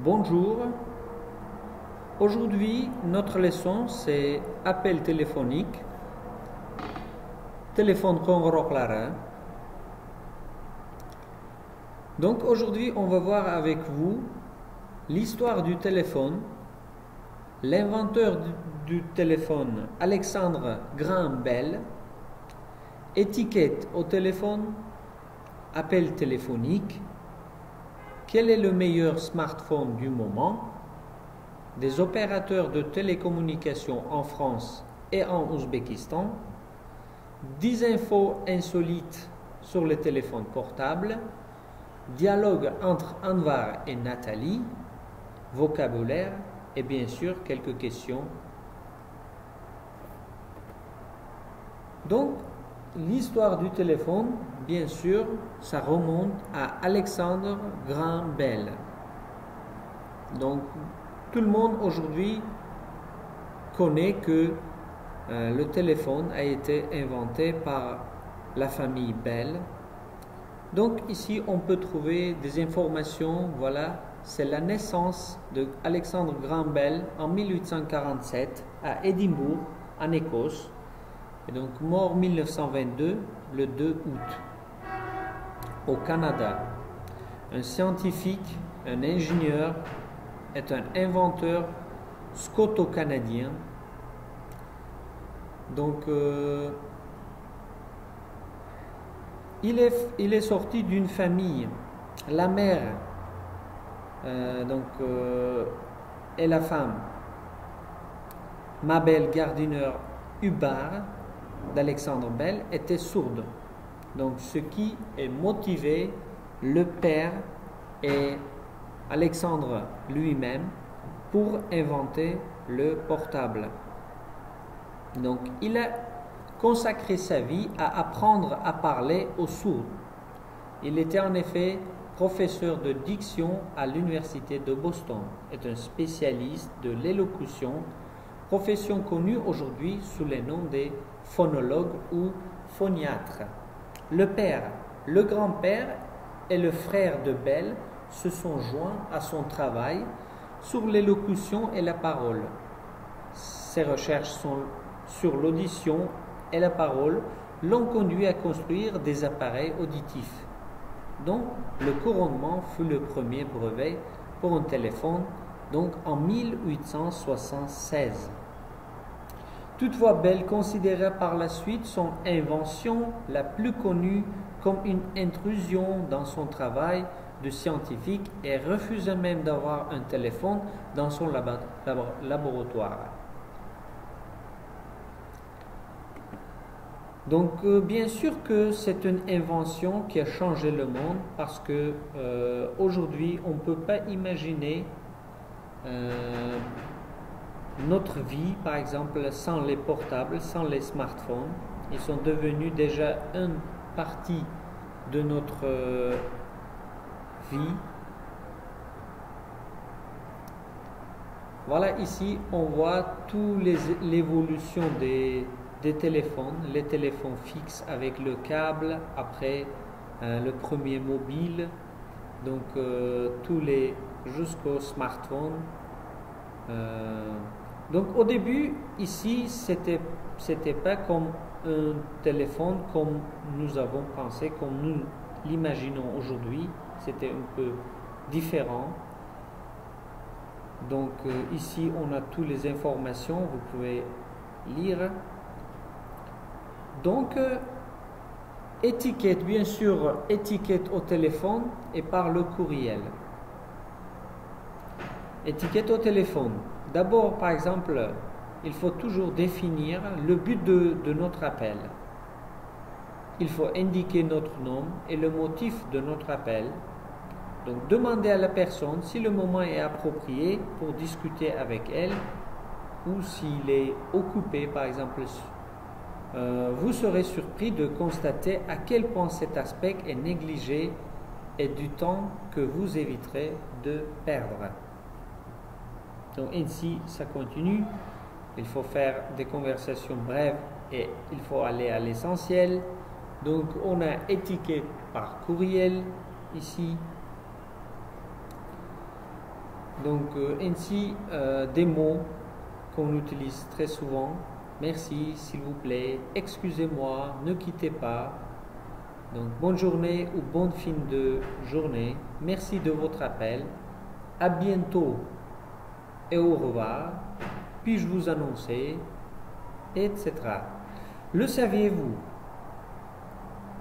Bonjour, aujourd'hui notre leçon c'est appel téléphonique, téléphone Clara. Donc aujourd'hui on va voir avec vous l'histoire du téléphone, l'inventeur du téléphone Alexandre Graham Bell, étiquette au téléphone, appel téléphonique, quel est le meilleur smartphone du moment, des opérateurs de télécommunications en France et en Ouzbékistan, 10 infos insolites sur les téléphones portables, dialogue entre Anwar et Nathalie, vocabulaire et bien sûr quelques questions. Donc, l'histoire du téléphone, bien sûr, ça remonte à Alexandre Graham Bell. Donc, tout le monde aujourd'hui connaît que le téléphone a été inventé par la famille Bell. Donc, ici, on peut trouver des informations. Voilà, c'est la naissance de Alexandre Graham Bell en 1847 à Édimbourg, en Écosse. Et donc, mort 1922, le 2 août, au Canada. Un scientifique, un ingénieur, est un inventeur scoto-canadien. Donc, il est sorti d'une famille. La mère et la femme, Mabel Gardiner Hubbard, d'Alexandre Bell, était sourde. Donc, ce qui est motivé le père et Alexandre lui-même pour inventer le portable. Donc, il a consacré sa vie à apprendre à parler aux sourds. Il était en effet professeur de diction à l'université de Boston, est un spécialiste de l'élocution, profession connue aujourd'hui sous le nom des phonologues ou phoniatres. Le père, le grand-père et le frère de Bell se sont joints à son travail sur l'élocution et la parole. Ses recherches sur l'audition et la parole l'ont conduit à construire des appareils auditifs, dont le couronnement fut le premier brevet pour un téléphone, donc en 1876. Toutefois, Bell considéra par la suite son invention la plus connue comme une intrusion dans son travail de scientifique et refusa même d'avoir un téléphone dans son laboratoire. Donc, bien sûr que c'est une invention qui a changé le monde parce que aujourd'hui, on ne peut pas imaginer notre vie, par exemple, sans les portables, sans les smartphones. Ils sont devenus déjà une partie de notre vie. Voilà, ici, on voit toute l'évolution des téléphones, les téléphones fixes avec le câble, après le premier mobile, donc jusqu'au smartphone. Donc au début, ici, c'était pas comme un téléphone comme nous avons pensé, comme nous l'imaginons aujourd'hui. C'était un peu différent. Donc ici, on a toutes les informations, vous pouvez lire. Donc, étiquette, bien sûr, étiquette au téléphone et par le courriel. Étiquette au téléphone. D'abord, par exemple, il faut toujours définir le but de notre appel. Il faut indiquer notre nom et le motif de notre appel. Donc, demander à la personne si le moment est approprié pour discuter avec elle ou s'il est occupé, par exemple. Vous serez surpris de constater à quel point cet aspect est négligé et du temps que vous éviterez de perdre. Donc ainsi, ça continue. Il faut faire des conversations brèves et il faut aller à l'essentiel. Donc on a étiquette par courriel ici. Donc ainsi des mots qu'on utilise très souvent. Merci, s'il vous plaît, excusez-moi, ne quittez pas. Donc bonne journée ou bonne fin de journée. Merci de votre appel. À bientôt et au revoir. Puis-je vous annoncer, etc. Le saviez-vous?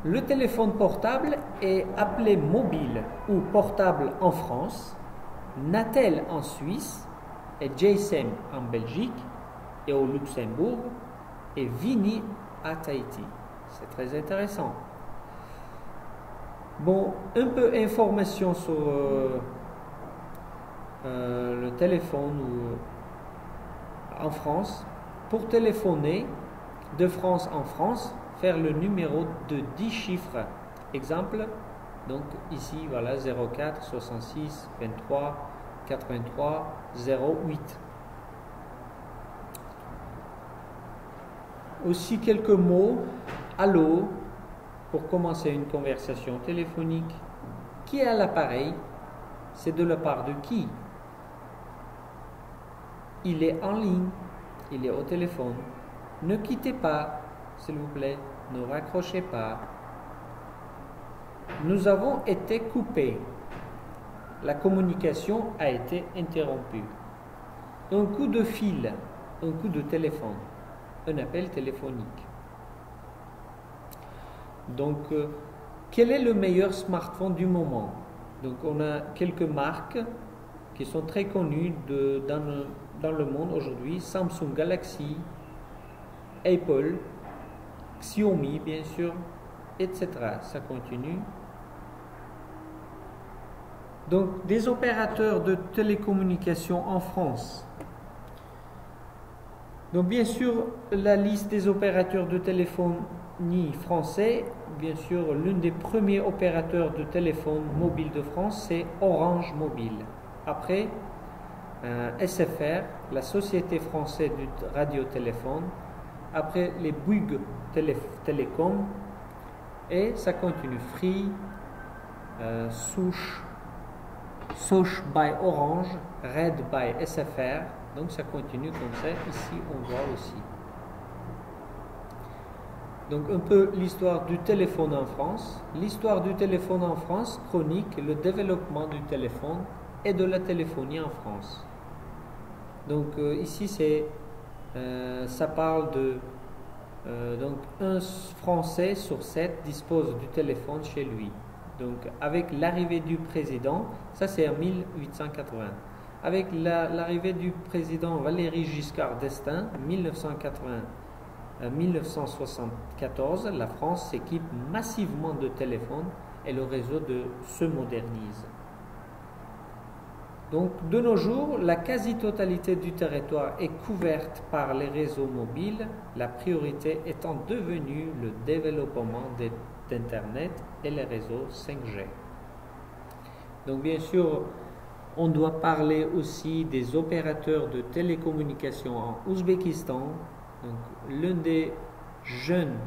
Le téléphone portable est appelé mobile ou portable en France, Natel en Suisse, et GSM en Belgique et au Luxembourg, et Vini à Tahiti. C'est très intéressant. Bon, un peu d'informations sur le téléphone en France. Pour téléphoner de France en France, faire le numéro de 10 chiffres. Exemple, donc ici, voilà, 04 66 23 83 08. Aussi quelques mots. Allô, pour commencer une conversation téléphonique. Qui est à l'appareil? C'est de la part de qui? Il est en ligne, il est au téléphone. Ne quittez pas, s'il vous plaît, ne raccrochez pas. Nous avons été coupés. La communication a été interrompue. Un coup de fil, un coup de téléphone, un appel téléphonique. Donc, quel est le meilleur smartphone du moment? Donc, on a quelques marques qui sont très connues dans le monde aujourd'hui. Samsung Galaxy, Apple, Xiaomi, bien sûr, etc. Ça continue. Donc, des opérateurs de télécommunications en France. Donc, bien sûr, la liste des opérateurs de téléphonie français, bien sûr, l'un des premiers opérateurs de téléphone mobile de France, c'est Orange Mobile. Après, SFR, la Société française du radiotéléphone. Après, les Bouygues Télécom. Et ça continue. Free, Soch by Orange, Red by SFR. Donc ça continue comme ça. Ici, on voit aussi. Donc un peu l'histoire du téléphone en France. L'histoire du téléphone en France chronique le développement du téléphone et de la téléphonie en France. Donc ici, ça parle de... donc un Français sur 7 dispose du téléphone chez lui. Donc avec l'arrivée du président, ça c'est en 1880. Avec l'arrivée du président Valéry Giscard d'Estaing, 1974, la France s'équipe massivement de téléphones et le réseau se modernise. Donc de nos jours, la quasi-totalité du territoire est couverte par les réseaux mobiles, la priorité étant devenue le développement d'Internet et les réseaux 5G. Donc bien sûr, on doit parler aussi des opérateurs de télécommunications en Ouzbékistan. Donc, l'un des jeunes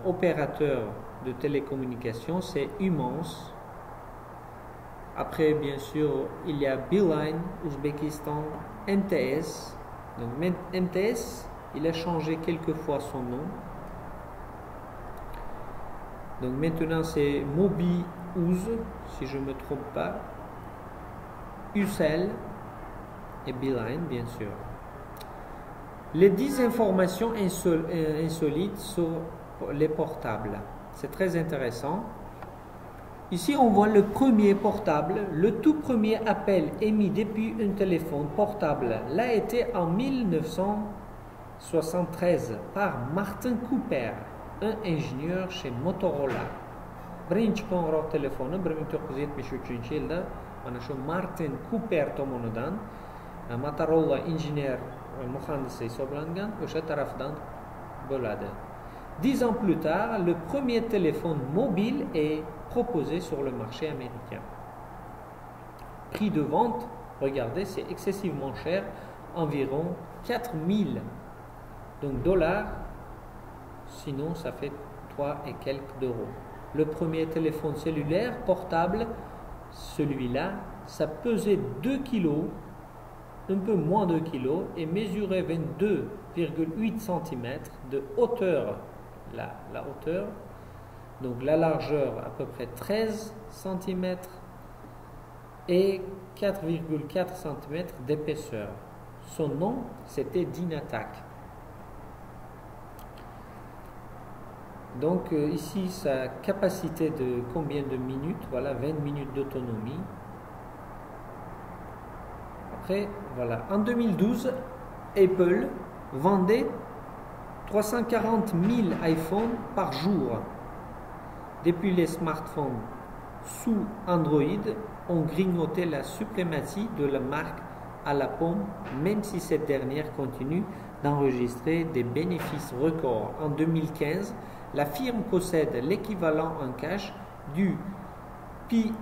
opérateurs de télécommunications, c'est Umans. Après, bien sûr, il y a Beeline, Ouzbékistan, MTS. Donc, MTS, il a changé quelques fois son nom. Donc, maintenant, c'est Mobi Ouz, si je ne me trompe pas. Ucell et Beeline, bien sûr. Les 10 informations insolites sur les portables. C'est très intéressant. Ici, on voit le premier portable. Le tout premier appel émis depuis un téléphone portable l'a été en 1973 par Martin Cooper, un ingénieur chez Motorola. téléphone, Martin Cooper tomonidan Motorola ingénieur mühendisi hisoblangan o'sha tarafdan bo'ladi. 10 ans plus tard, le premier téléphone mobile est proposé sur le marché américain. Prix de vente, regardez, c'est excessivement cher, environ 4000 dollars, sinon ça fait 3 et quelques d'euros. Le premier téléphone cellulaire portable, celui-là, ça pesait 2 kg, un peu moins de 2 kg, et mesurait 22,8 cm de hauteur, la hauteur, donc la largeur à peu près 13 cm et 4,4 cm d'épaisseur. Son nom, c'était Dynatak. Donc ici, sa capacité de combien de minutes? Voilà, 20 minutes d'autonomie. Après, voilà. En 2012, Apple vendait 340 000 iPhones par jour. Depuis les smartphones sous Android ont grignoté la suprématie de la marque à la pomme, même si cette dernière continue d'enregistrer des bénéfices records. En 2015, la firme possède l'équivalent en cash du PIB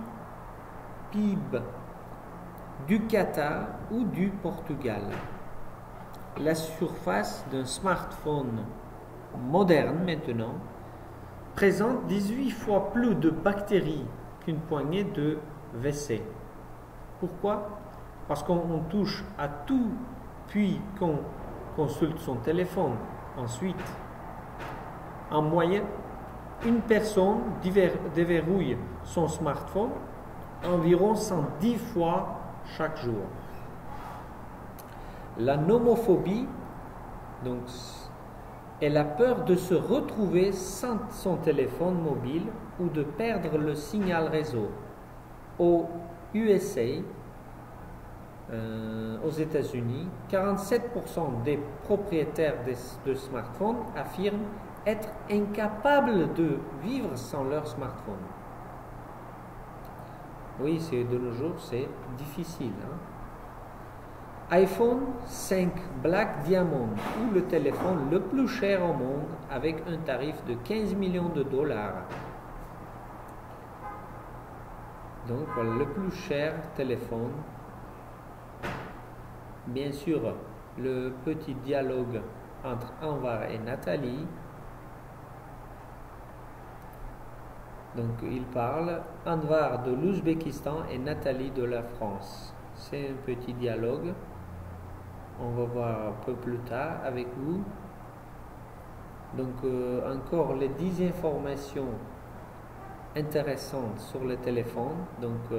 du Qatar ou du Portugal. La surface d'un smartphone moderne maintenant présente 18 fois plus de bactéries qu'une poignée de WC. Pourquoi? Parce qu'on touche à tout puis qu'on consulte son téléphone. Ensuite, en moyenne, une personne déverrouille son smartphone environ 110 fois chaque jour. La nomophobie, donc, est la peur de se retrouver sans son téléphone mobile ou de perdre le signal réseau. Aux USA, aux États-Unis, 47% des propriétaires de smartphones affirment être incapables de vivre sans leur smartphone. Oui, de nos jours, c'est difficile. iPhone 5 Black Diamond, ou le téléphone le plus cher au monde, avec un tarif de 15 millions de dollars. Donc, voilà, le plus cher téléphone. Bien sûr, le petit dialogue entre Anwar et Nathalie. Donc, il parle Anwar de l'Ouzbékistan et Nathalie de la France. C'est un petit dialogue. On va voir un peu plus tard avec vous. Donc, encore les 10 informations intéressantes sur le téléphone. Donc,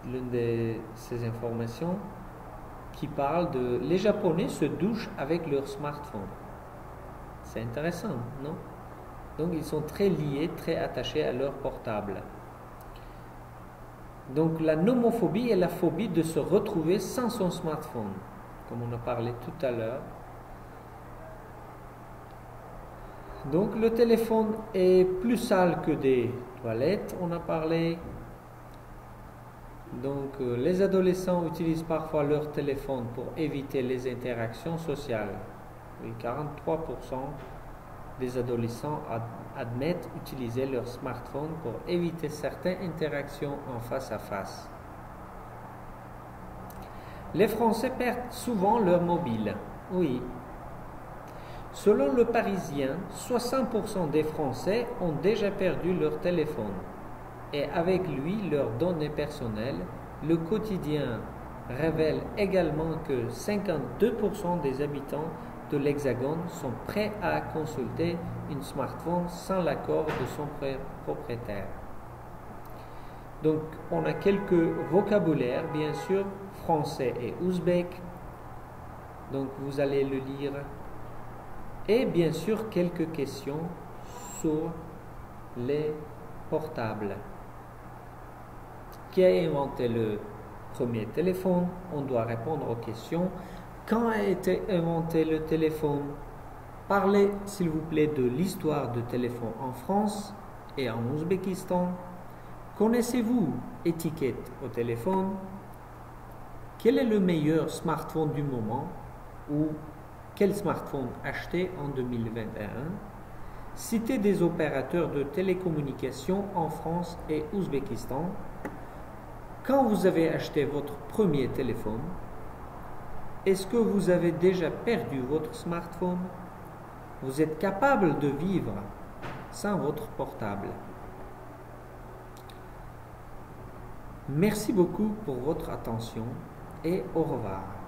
l'une de ces informations qui parle de les Japonais se douchent avec leur smartphone. C'est intéressant, non? Donc, ils sont très liés, très attachés à leur portable. Donc, la nomophobie est la phobie de se retrouver sans son smartphone, comme on a parlé tout à l'heure. Donc, le téléphone est plus sale que des toilettes, on a parlé. Donc, les adolescents utilisent parfois leur téléphone pour éviter les interactions sociales. Oui, 43% des adolescents admettent utiliser leur smartphone pour éviter certaines interactions en face à face. Les Français perdent souvent leur mobile. Oui. Selon le Parisien, 60% des Français ont déjà perdu leur téléphone et avec lui leurs données personnelles. Le quotidien révèle également que 52% des habitants de l'Hexagone sont prêts à consulter un smartphone sans l'accord de son propriétaire. Donc, on a quelques vocabulaires, bien sûr, français et ouzbek. Donc, vous allez le lire. Et bien sûr, quelques questions sur les portables. Qui a inventé le premier téléphone? On doit répondre aux questions. Quand a été inventé le téléphone? Parlez, s'il vous plaît, de l'histoire du téléphone en France et en Ouzbékistan. Connaissez-vous étiquette au téléphone? Quel est le meilleur smartphone du moment? Ou quel smartphone acheter en 2021? Citez des opérateurs de télécommunications en France et Ouzbékistan. Quand vous avez acheté votre premier téléphone, est-ce que vous avez déjà perdu votre smartphone? Vous êtes capable de vivre sans votre portable? Merci beaucoup pour votre attention et au revoir.